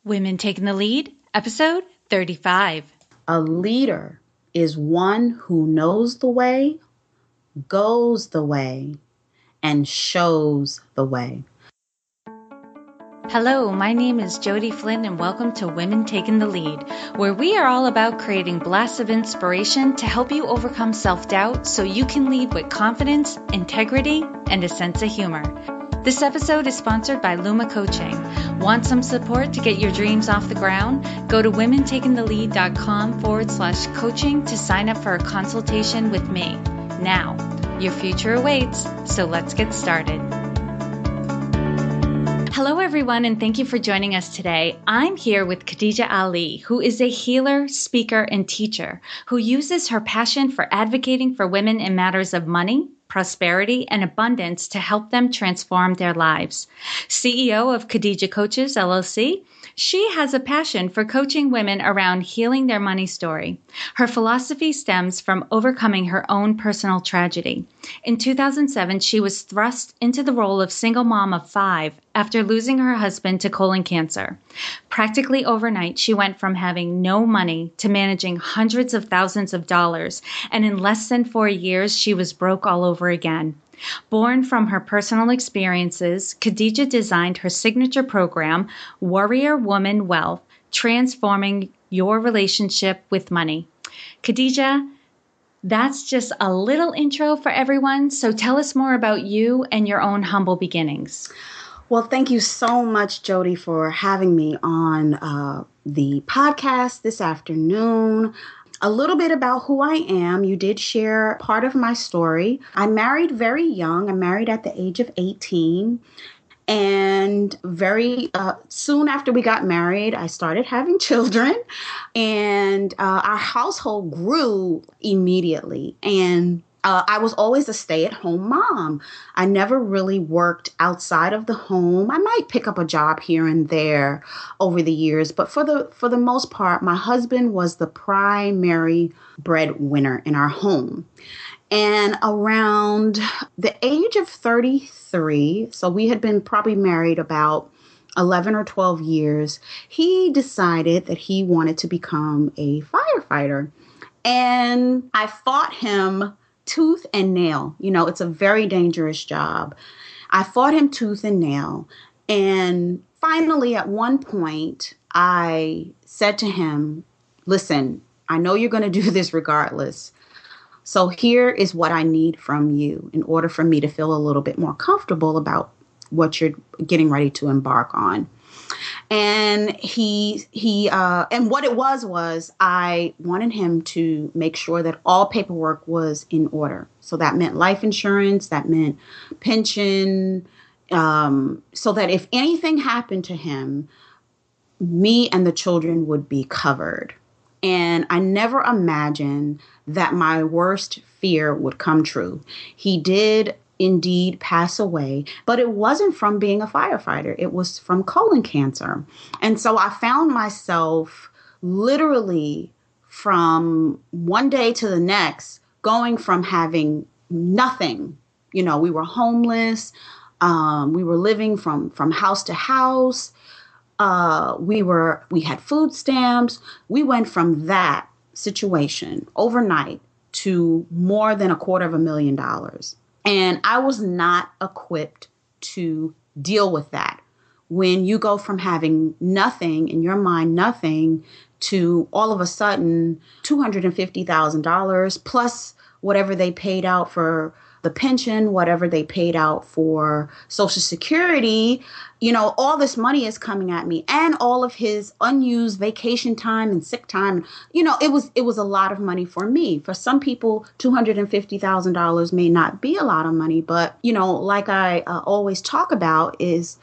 Women Taking the Lead, episode 35. A leader is one who knows the way, goes the way, and shows the way. Hello, my name is Jody Flynn and welcome to Women Taking the Lead, where we are all about creating blasts of inspiration to help you overcome self-doubt so you can lead with confidence, integrity, and a sense of humor. This episode is sponsored by Luma Coaching. Want some support to get your dreams off the ground? Go to womentakingthelead.com/coaching to sign up for a consultation with me. Now, your future awaits, so let's get started. Hello, everyone, and thank you for joining us today. I'm here with Khadija Ali, who is a healer, speaker, and teacher who uses her passion for advocating for women in matters of money, prosperity, and abundance to help them transform their lives. CEO of Khadija Coaches, LLC, she has a passion for coaching women around healing their money story. Her philosophy stems from overcoming her own personal tragedy. In 2007, she was thrust into the role of single mom of 5 after losing her husband to colon cancer. Practically overnight, she went from having no money to managing hundreds of thousands of dollars, and in less than 4 years, she was broke all over again. Born from her personal experiences, Khadija designed her signature program, Warrior Woman Wealth, transforming your relationship with money. Khadija, that's just a little intro for everyone, so tell us more about you and your own humble beginnings. Well, thank you so much, Jody, for having me on the podcast this afternoon. A little bit about who I am. You did share part of my story. I married very young. I married at the age of 18. And very soon after we got married, I started having children. And our household grew immediately. And I was always a stay-at-home mom. I never really worked outside of the home. I might pick up a job here and there over the years, but for the most part, my husband was the primary breadwinner in our home. And around the age of 33, so we had been probably married about 11 or 12 years, he decided that he wanted to become a firefighter. And I fought him tooth and nail. You know, it's a very dangerous job. I fought him tooth and nail. And finally, at one point, I said to him, listen, I know you're going to do this regardless. So here is what I need from you in order for me to feel a little bit more comfortable about what you're getting ready to embark on. And and what it was I wanted him to make sure that all paperwork was in order. So that meant life insurance, that meant pension, so that if anything happened to him, me and the children would be covered. And I never imagined that my worst fear would come true. He did indeed pass away, but it wasn't from being a firefighter. It was from colon cancer. And so I found myself literally from one day to the next going from having nothing. You know, we were homeless. We were living from house to house. We had food stamps. We went from that situation overnight to more than $250,000. And I was not equipped to deal with that. When you go from having nothing, in your mind, nothing, to all of a sudden $250,000 plus whatever they paid out for the pension, whatever they paid out for Social Security, you know, all this money is coming at me and all of his unused vacation time and sick time. You know, it was a lot of money for me. For some people, $250,000 may not be a lot of money, but, you know, like I always talk about is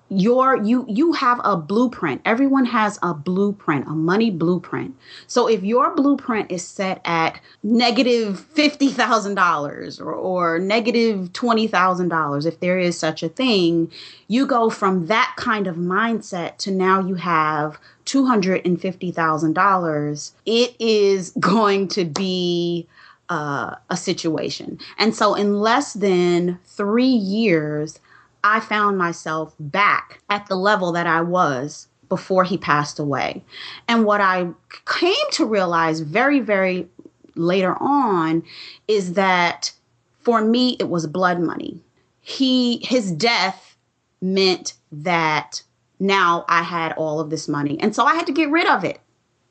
you have a blueprint. Everyone has a blueprint, a money blueprint. So if your blueprint is set at negative $50,000 or negative $20,000, if there is such a thing, you go from that kind of mindset to now you have $250,000. It is going to be a situation. And so in less than 3 years, I found myself back at the level that I was before he passed away. And what I came to realize very, very later on is that for me, it was blood money. His death meant that now I had all of this money. And so I had to get rid of it.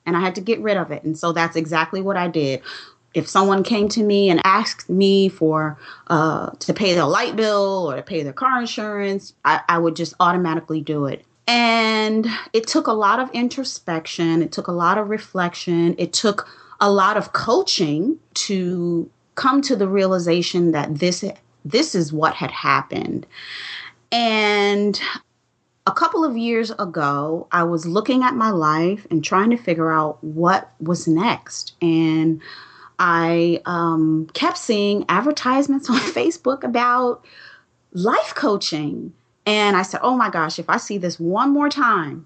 And so that's exactly what I did. If someone came to me and asked me for to pay their light bill or to pay their car insurance, I would just automatically do it. And it took a lot of introspection. It took a lot of reflection. It took a lot of coaching to come to the realization that this is what had happened. And a couple of years ago, I was looking at my life and trying to figure out what was next. And I kept seeing advertisements on Facebook about life coaching. And I said, oh my gosh, if I see this one more time,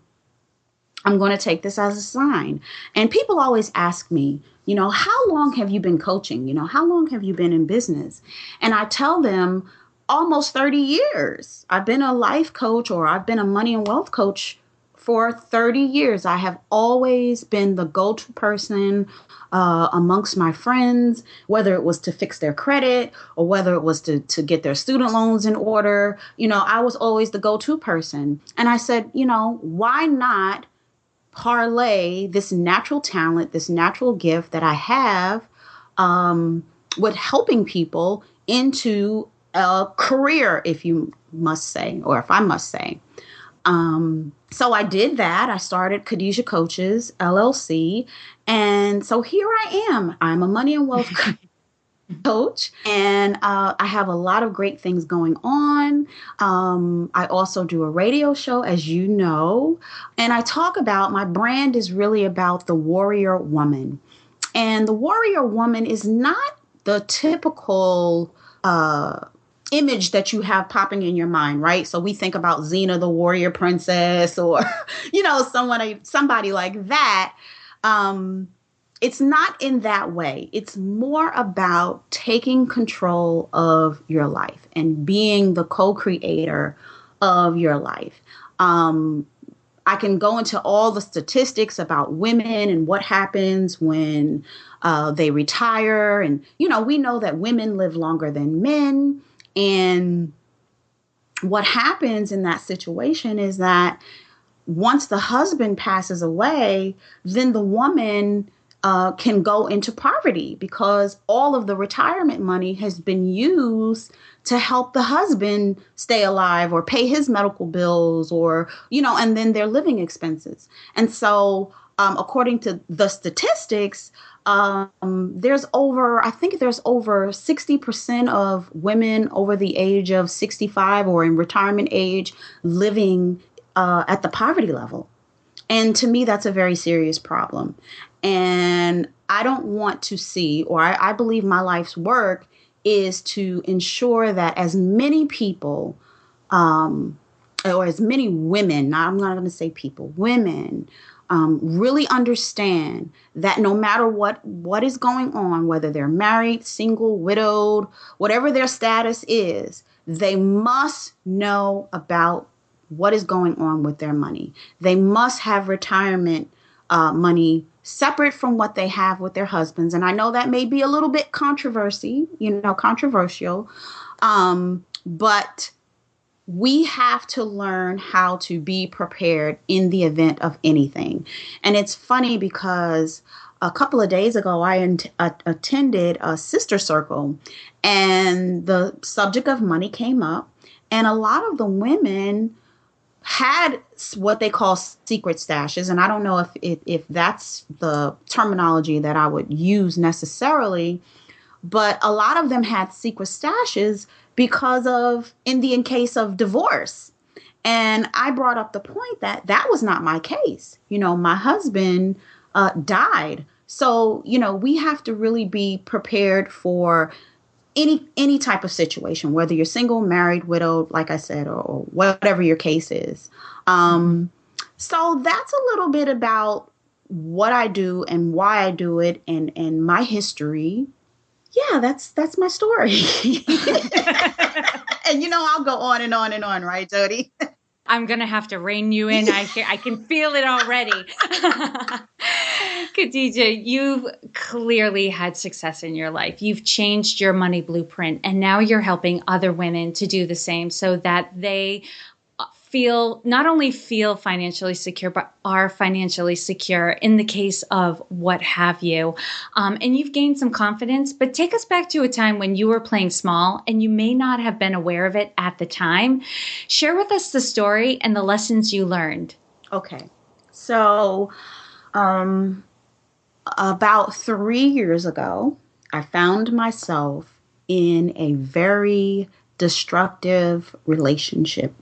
I'm going to take this as a sign. And people always ask me, how long have you been coaching? How long have you been in business? And I tell them almost 30 years. I've been a life coach, or I've been a money and wealth coach for 30 years. I have always been the go-to person amongst my friends, whether it was to fix their credit or whether it was to get their student loans in order. I was always the go-to person. And I said, why not parlay this natural talent, this natural gift that I have with helping people into a career, if you must say, or if I must say. So I did that. I started Khadija Coaches, LLC. And so here I am. I'm a money and wealth coach, and I have a lot of great things going on. I also do a radio show, as you know, and I talk about, my brand is really about the warrior woman. And the warrior woman is not the typical image that you have popping in your mind, right? So we think about Xena, the warrior princess, or, somebody like that. It's not in that way. It's more about taking control of your life and being the co-creator of your life. I can go into all the statistics about women and what happens when they retire. And, we know that women live longer than men. And what happens in that situation is that once the husband passes away, then the woman can go into poverty because all of the retirement money has been used to help the husband stay alive or pay his medical bills or, and then their living expenses. And so according to the statistics, there's over 60% of women over the age of 65 or in retirement age living at the poverty level. And to me, that's a very serious problem. And I don't want to see, or I believe my life's work is to ensure that as many people, or as many women, I'm not going to say people, women, really understand that no matter what is going on, whether they're married, single, widowed, whatever their status is, they must know about what is going on with their money. They must have retirement money separate from what they have with their husbands. And I know that may be a little bit controversial, but we have to learn how to be prepared in the event of anything. And it's funny because a couple of days ago, I attended a sister circle and the subject of money came up. And a lot of the women had what they call secret stashes. And I don't know if that's the terminology that I would use necessarily, but a lot of them had secret stashes because of in case of divorce. And I brought up the point that was not my case. My husband died. So, we have to really be prepared for any type of situation, whether you're single, married, widowed, like I said, or whatever your case is. So that's a little bit about what I do and why I do it and my history. Yeah, that's my story. And I'll go on and on and on, right, Jody? I'm going to have to rein you in. I can feel it already. Khadija, you've clearly had success in your life. You've changed your money blueprint, and now you're helping other women to do the same so that they not only feel financially secure, but are financially secure in the case of what have you. And you've gained some confidence, but take us back to a time when you were playing small and you may not have been aware of it at the time. Share with us the story and the lessons you learned. Okay. So, about 3 years ago, I found myself in a very destructive relationship.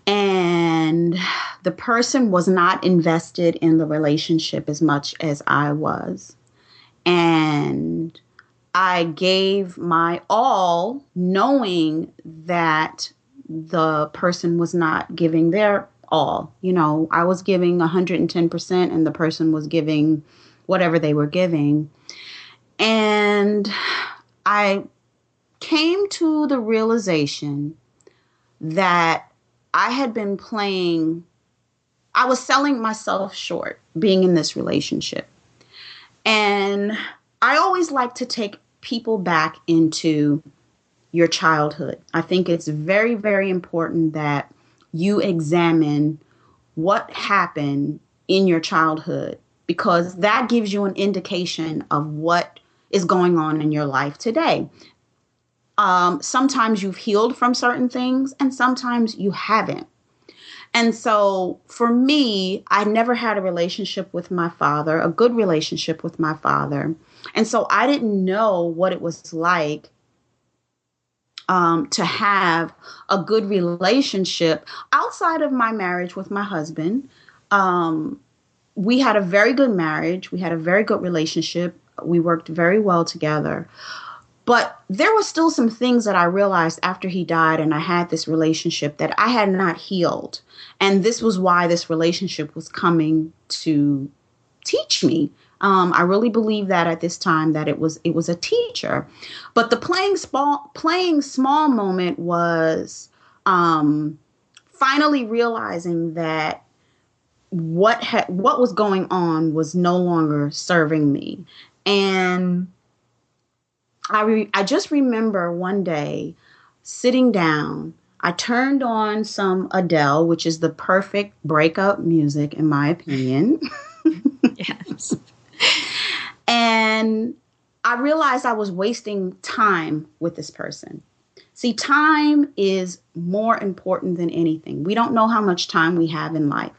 And the person was not invested in the relationship as much as I was. And I gave my all, knowing that the person was not giving their all. You know, I was giving 110% and the person was giving whatever they were giving. And I came to the realization that I was selling myself short being in this relationship. And I always like to take people back into your childhood. I think it's very, very important that you examine what happened in your childhood, because that gives you an indication of what is going on in your life today. Sometimes you've healed from certain things and sometimes you haven't. And so for me, I never had a relationship with my father, a good relationship with my father. And so I didn't know what it was like to have a good relationship outside of my marriage with my husband. We had a very good marriage. We had a very good relationship. We worked very well together. But there were still some things that I realized after he died and I had this relationship that I had not healed. And this was why this relationship was coming to teach me. I really believe that at this time that it was a teacher. But the playing small moment was finally realizing that what was going on was no longer serving me. And I just remember one day sitting down, I turned on some Adele, which is the perfect breakup music, in my opinion. Yes. And I realized I was wasting time with this person. See, time is more important than anything. We don't know how much time we have in life.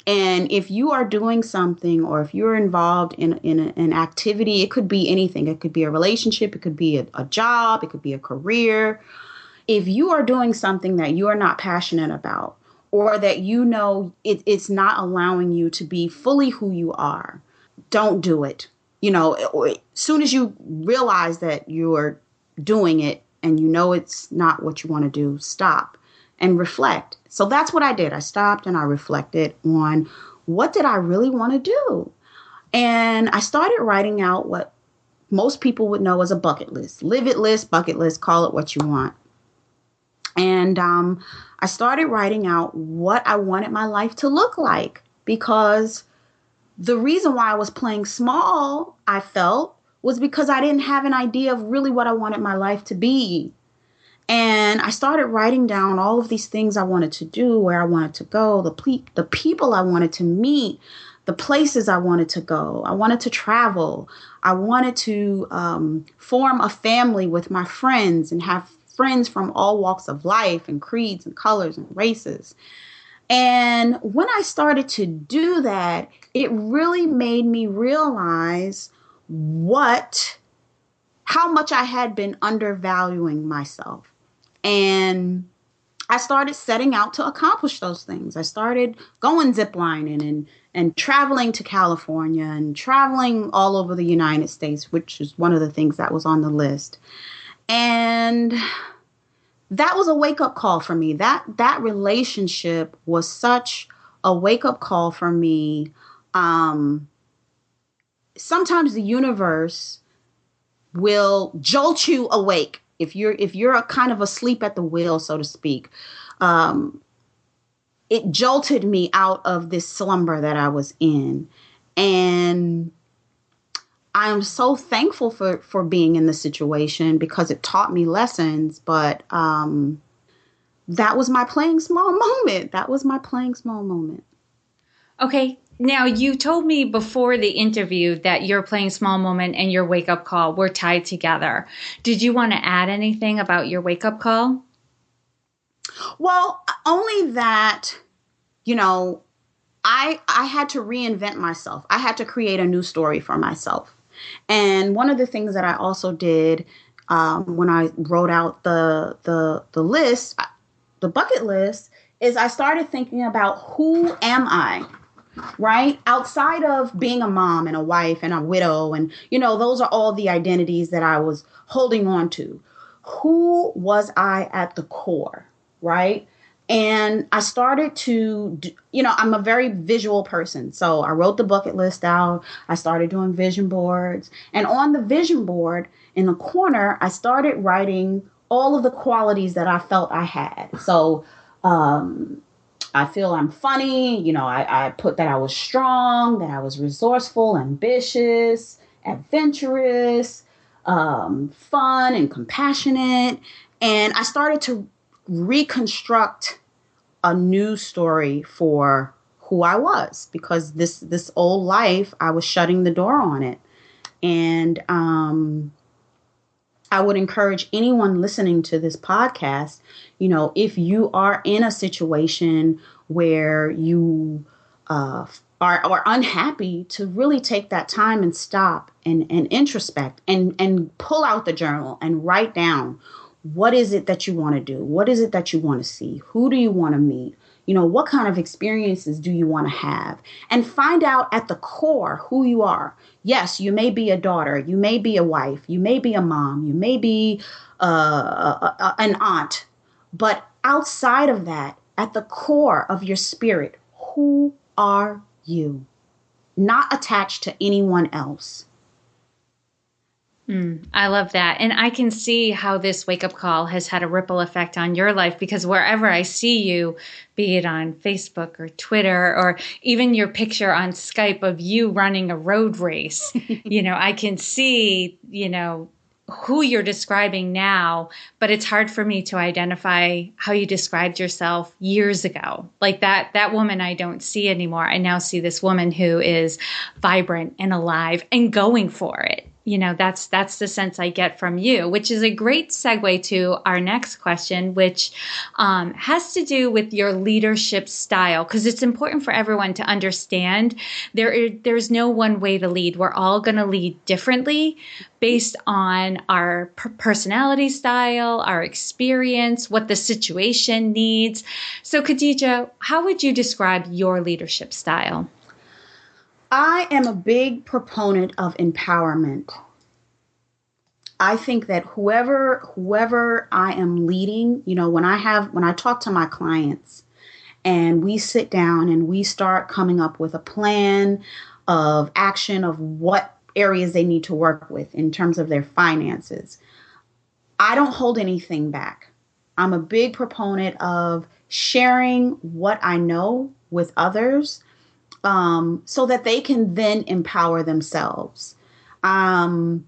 And if you are doing something or if you're involved in an activity, it could be anything. It could be a relationship. It could be a job. It could be a career. If you are doing something that you are not passionate about, or that you know it's not allowing you to be fully who you are, don't do it. You know, as soon as you realize that you're doing it and you know it's not what you want to do, stop and reflect. So that's what I did. I stopped and I reflected on what did I really want to do? And I started writing out what most people would know as a bucket list. Live it list, bucket list, call it what you want. And I started writing out what I wanted my life to look like, because the reason why I was playing small, I felt, was because I didn't have an idea of really what I wanted my life to be. And I started writing down all of these things I wanted to do, where I wanted to go, the people I wanted to meet, the places I wanted to go. I wanted to travel. I wanted to form a family with my friends and have friends from all walks of life and creeds and colors and races. And when I started to do that, it really made me realize how much I had been undervaluing myself. And I started setting out to accomplish those things. I started going ziplining and traveling to California and traveling all over the United States, which is one of the things that was on the list. And that was a wake-up call for me. That relationship was such a wake-up call for me. Sometimes the universe will jolt you awake if you're a kind of asleep at the wheel, so to speak. it jolted me out of this slumber that I was in. And I'm so thankful for being in the situation because it taught me lessons. But that was my playing small moment. That was my playing small moment. Okay. Now, you told me before the interview that your playing small moment and your wake-up call were tied together. Did you want to add anything about your wake-up call? Well, only that, you know, I had to reinvent myself. I had to create a new story for myself. And one of the things that I also did when I wrote out the list, the bucket list, is I started thinking about who am I, right? Outside of being a mom and a wife and a widow. And, you know, those are all the identities that I was holding on to. Who was I at the core, right? And I started to, I'm a very visual person. So I wrote the bucket list out. I started doing vision boards. And on the vision board in the corner, I started writing all of the qualities that I felt I had. So I feel I'm funny. I put that I was strong, that I was resourceful, ambitious, adventurous, fun and compassionate. And I started to reconstruct a new story for who I was, because this old life, I was shutting the door on it. And I would encourage anyone listening to this podcast, if you are in a situation where you are unhappy, to really take that time and stop and introspect and pull out the journal and write down, what is it that you want to do? What is it that you want to see? Who do you want to meet? What kind of experiences do you want to have? And find out at the core who you are. Yes, you may be a daughter. You may be a wife. You may be a mom. You may be an aunt. But outside of that, at the core of your spirit, who are you? Not attached to anyone else. I love that. And I can see how this wake-up call has had a ripple effect on your life, because wherever I see you, be it on Facebook or Twitter, or even your picture on Skype of you running a road race, I can see, who you're describing now, but it's hard for me to identify how you described yourself years ago. Like that woman I don't see anymore. I now see this woman who is vibrant and alive and going for it. That's the sense I get from you, which is a great segue to our next question, which has to do with your leadership style, because it's important for everyone to understand there's no one way to lead. We're all going to lead differently based on our personality style, our experience, what the situation needs. So, Khadija, how would you describe your leadership style? I am a big proponent of empowerment. I think that whoever I am leading, when I talk to my clients and we sit down and we start coming up with a plan of action of what areas they need to work with in terms of their finances, I don't hold anything back. I'm a big proponent of sharing what I know with others, so that they can then empower themselves. So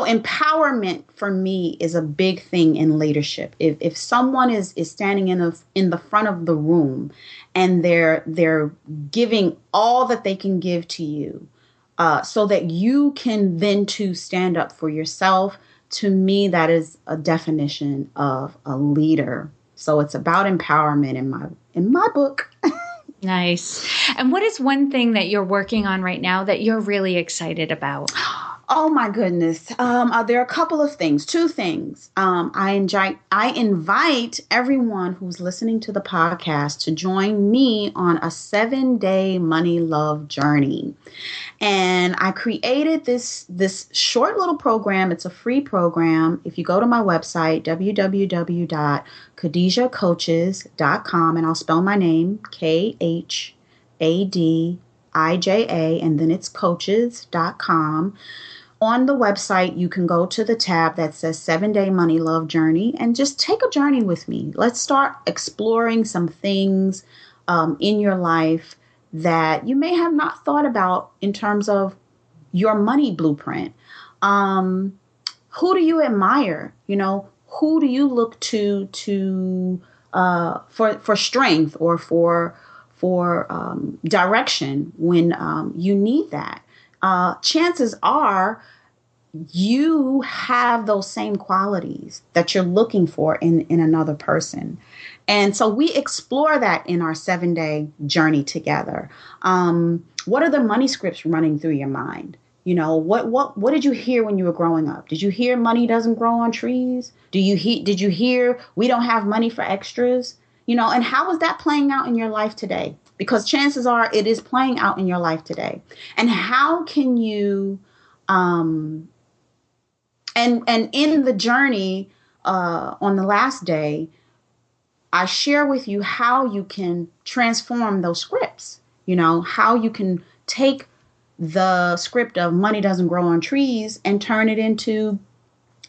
empowerment for me is a big thing in leadership. If someone is standing in the front of the room and they're giving all that they can give to you, so that you can then to stand up for yourself, to me, that is a definition of a leader. So it's about empowerment in my book. Nice. And what is one thing that you're working on right now that you're really excited about? Oh, my goodness. There are a couple of things, two things. I invite everyone who's listening to the podcast to join me on a 7-day money love journey. And I created this short little program. It's a free program. If you go to my website, www.khadijacoaches.com, and I'll spell my name, Khadija, and then it's coaches.com. On the website, you can go to the tab that says 7-Day Money Love Journey and just take a journey with me. Let's start exploring some things in your life that you may have not thought about in terms of your money blueprint. Who do you admire? Who do you look to for strength or for direction when you need that? Chances are you have those same qualities that you're looking for in another person. And so we explore that in our 7-day journey together. What are the money scripts running through your mind? What did you hear when you were growing up? Did you hear money doesn't grow on trees? Did you hear we don't have money for extras? And how is that playing out in your life today? Because chances are it is playing out in your life today. And how can you, and in the journey on the last day, I share with you how you can transform those scripts, how you can take the script of money doesn't grow on trees and turn it into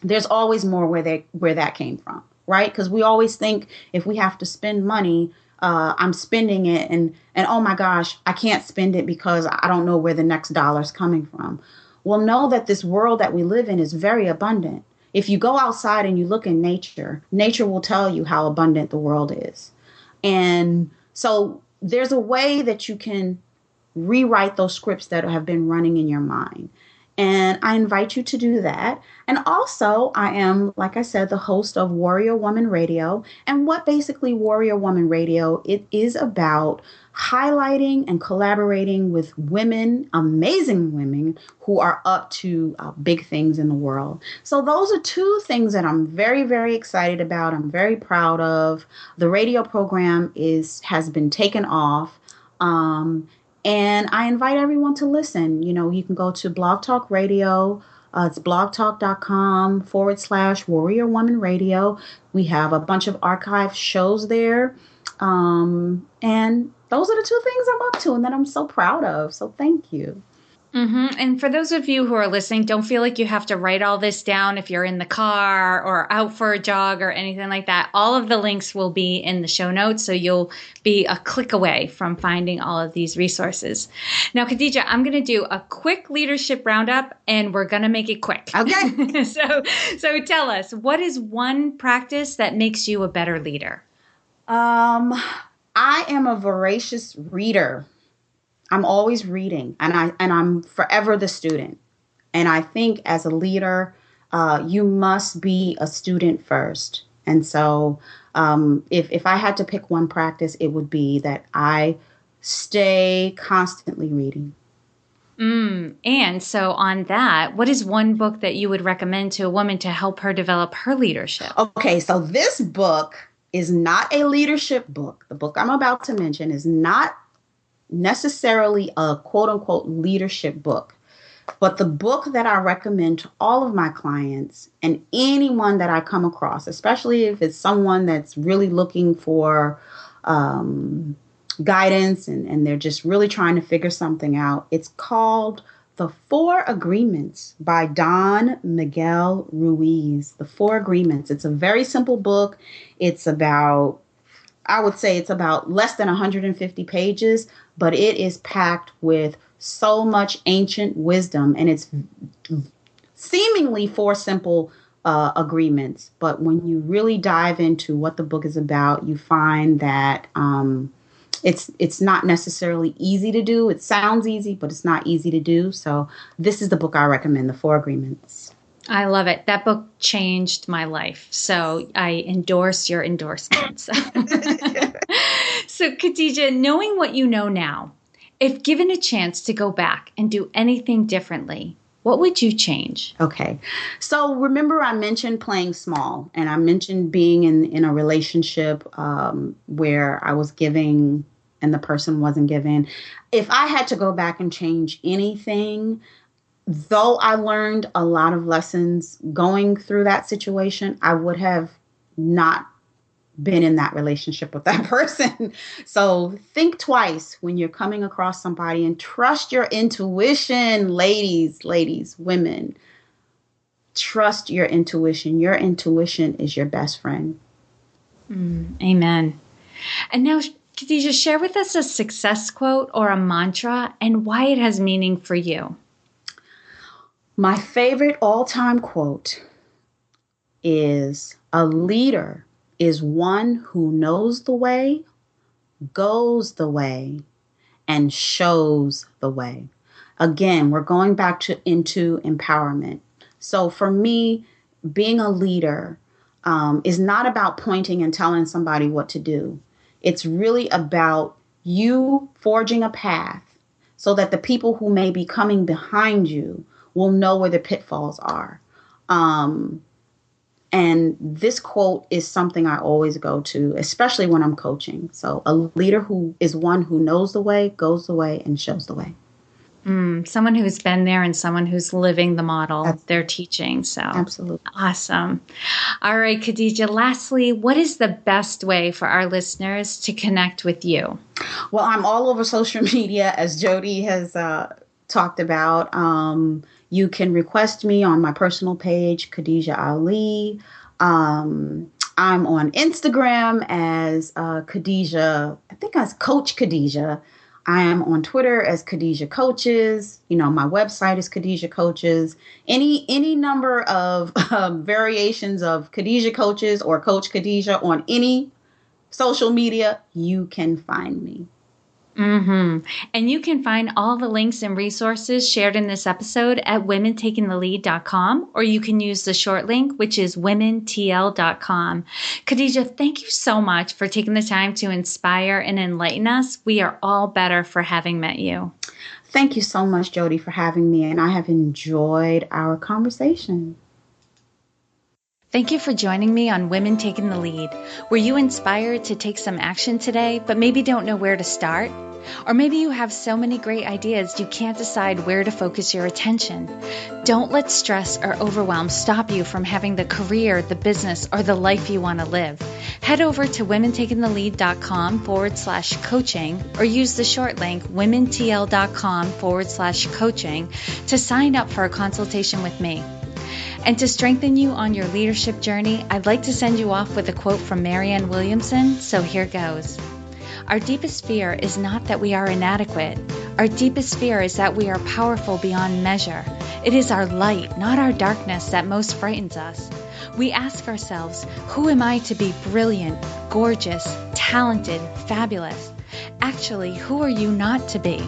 there's always more where that came from, right? Because we always think if we have to spend money, I'm spending it and oh my gosh, I can't spend it because I don't know where the next dollar's coming from. Well, know that this world that we live in is very abundant. If you go outside and you look in nature, nature will tell you how abundant the world is. And so there's a way that you can rewrite those scripts that have been running in your mind. And I invite you to do that. And also, I am, like I said, the host of Warrior Woman Radio. And what basically Warrior Woman Radio, it is about highlighting and collaborating with women, amazing women who are up to big things in the world. So those are two things that I'm very, very excited about. I'm very proud of. The radio program has been taken off. And I invite everyone to listen. You can go to Blog Talk Radio. It's blogtalk.com/Warrior Woman Radio. We have a bunch of archived shows there. And those are the two things I'm up to and that I'm so proud of. So thank you. Mm-hmm. And for those of you who are listening, don't feel like you have to write all this down if you're in the car or out for a jog or anything like that. All of the links will be in the show notes, so you'll be a click away from finding all of these resources. Now, Khadija, I'm going to do a quick leadership roundup, and we're going to make it quick. Okay. So tell us, what is one practice that makes you a better leader? I am a voracious reader. I'm always reading, and I'm forever the student. And I think as a leader, you must be a student first. And so if I had to pick one practice, it would be that I stay constantly reading. And so on that, what is one book that you would recommend to a woman to help her develop her leadership? Okay, so this book is not a leadership book. The book I'm about to mention is not necessarily a quote unquote leadership book, but the book that I recommend to all of my clients and anyone that I come across, especially if it's someone that's really looking for guidance and they're just really trying to figure something out. It's called The 4 Agreements by Don Miguel Ruiz. The 4 Agreements. It's a very simple book. I would say it's about less than 150 pages, but it is packed with so much ancient wisdom, and it's seemingly 4 simple agreements. But when you really dive into what the book is about, you find that it's not necessarily easy to do. It sounds easy, but it's not easy to do. So this is the book I recommend, The 4 Agreements. I love it. That book changed my life. So I endorse your endorsement. So Khadija, knowing what you know now, if given a chance to go back and do anything differently, what would you change? Okay. So remember I mentioned playing small, and I mentioned being in a relationship where I was giving and the person wasn't giving. If I had to go back and change anything, though I learned a lot of lessons going through that situation, I would have not been in that relationship with that person. So think twice when you're coming across somebody, and trust your intuition, ladies, women. Trust your intuition. Your intuition is your best friend. Amen. And now, Khadija, share with us a success quote or a mantra and why it has meaning for you. My favorite all-time quote is, "A leader is one who knows the way, goes the way, and shows the way." Again, we're going back into empowerment. So for me, being a leader is not about pointing and telling somebody what to do. It's really about you forging a path so that the people who may be coming behind you will know where the pitfalls are. And this quote is something I always go to, especially when I'm coaching. So a leader who is one who knows the way, goes the way, and shows the way. Someone who's been there and someone who's living the model they're teaching. So absolutely awesome. All right, Khadija, lastly, what is the best way for our listeners to connect with you? Well, I'm all over social media, as Jody has talked about. You can request me on my personal page, Khadija Ali. I'm on Instagram as Khadija, I think as Coach Khadija. I am on Twitter as Khadija Coaches. My website is Khadija Coaches. Any number of variations of Khadija Coaches or Coach Khadija on any social media, you can find me. And you can find all the links and resources shared in this episode at womentakingthelead.com, or you can use the short link, which is womentl.com. Khadija, thank you so much for taking the time to inspire and enlighten us. We are all better for having met you. Thank you so much, Jody, for having me, and I have enjoyed our conversation. Thank you for joining me on Women Taking the Lead. Were you inspired to take some action today, but maybe don't know where to start? Or maybe you have so many great ideas you can't decide where to focus your attention. Don't let stress or overwhelm stop you from having the career, the business, or the life you want to live. Head over to womentakingthelead.com/coaching or use the short link womentl.com/coaching to sign up for a consultation with me. And to strengthen you on your leadership journey, I'd like to send you off with a quote from Marianne Williamson, so here goes. Our deepest fear is not that we are inadequate. Our deepest fear is that we are powerful beyond measure. It is our light, not our darkness, that most frightens us. We ask ourselves, who am I to be brilliant, gorgeous, talented, fabulous? Actually, who are you not to be?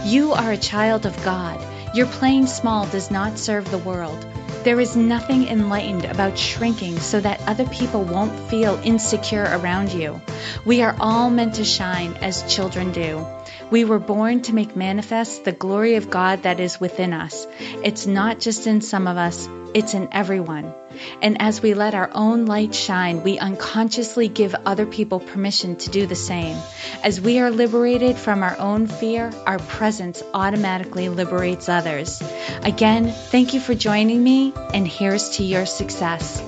You are a child of God. Your playing small does not serve the world. There is nothing enlightened about shrinking so that other people won't feel insecure around you. We are all meant to shine as children do. We were born to make manifest the glory of God that is within us. It's not just in some of us, it's in everyone. And as we let our own light shine, we unconsciously give other people permission to do the same. As we are liberated from our own fear, our presence automatically liberates others. Again, thank you for joining me, and here's to your success.